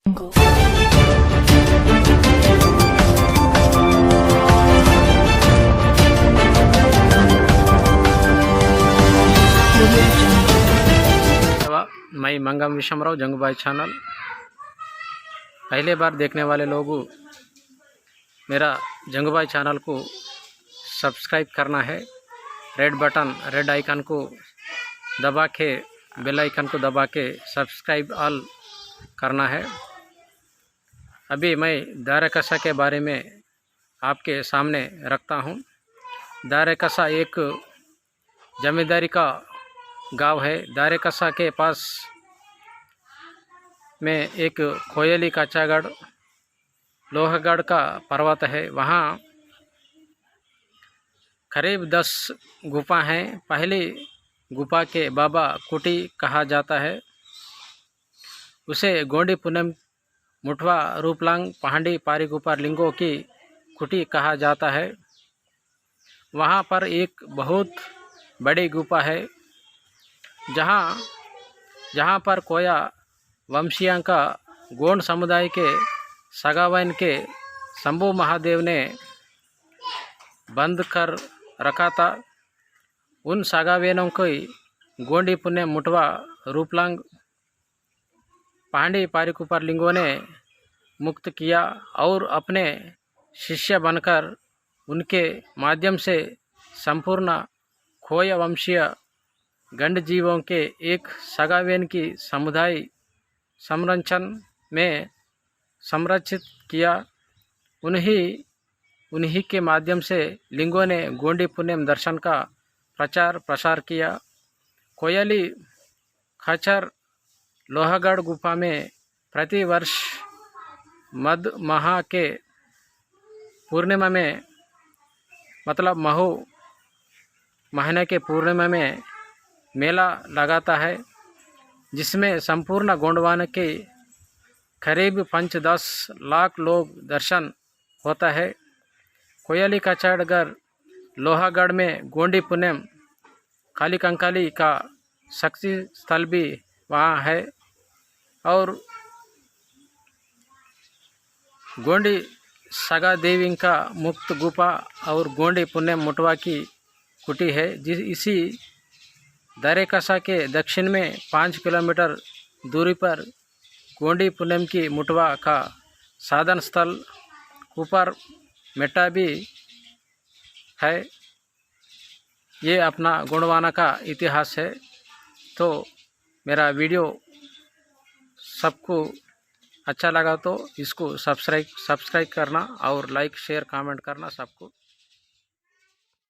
मैं मंगम विषमराव जंगूभाई चैनल। पहले बार देखने वाले लोग मेरा जंगूभाई चैनल को सब्सक्राइब करना है। रेड बटन, रेड आइकन को दबा के, बेल आइकन को दबा के सब्सक्राइब ऑल करना है। अभी मैं दायरा-कसा के बारे में आपके सामने रखता हूँ। दायरा-कसा एक जमींदारी का गांव है। दायरा-कसा के पास में एक कोयली कच्चागढ़ लोहगढ़ का पर्वत है। वहाँ करीब 10 गुफा हैं। पहली गुफा के बाबा कुटी कहा जाता है। उसे गोंडी पुनम मुठवा रूपलांग पहाड़ी पारी गुफा लिंगों की कुटी कहा जाता है। वहाँ पर एक बहुत बड़ी गुफा है जहाँ पर कोया वंशियों का गोंड समुदाय के सगावन के शंभू महादेव ने बंद कर रखा था। उन सगावेनों को गोंडी पुण्य मुठवा रूपलांग पहाड़ी पारिकुपर लिंगों ने मुक्त किया और अपने शिष्य बनकर उनके माध्यम से संपूर्ण खोया वंशीय गंड जीवों के एक सगावेन की समुदाय संरक्षण में संरक्षित किया। उन्हीं के माध्यम से लिंगों ने गोंडी पुण्यम दर्शन का प्रचार प्रसार किया। कोयली खचर लोहगढ़ गुफा में प्रति वर्ष मध माह के पूर्णिमा में, मतलब महू महीने के पूर्णिमा में मेला लगाता है, जिसमें संपूर्ण गोंडवान के करीब 5-10 लाख लोग दर्शन होता है। कोयली कच्चागढ़ लोहागढ़ में गोंडी पुण्यम काली कंकाली का शक्ति स्थल भी वहाँ है और गोंडी सगा देवी का मुक्त गुफा और गोंडी पुण्यम मुठवा की कुटी है। इसी दायरा-कसा के दक्षिण में 5 किलोमीटर दूरी पर गोंडी पुण्यम की मुठवा का साधन स्थल ऊपर मेटा भी है। ये अपना गोंडवाना का इतिहास है। तो मेरा वीडियो सबको अच्छा लगा तो इसको सब्सक्राइब करना और लाइक शेयर कमेंट करना सबको।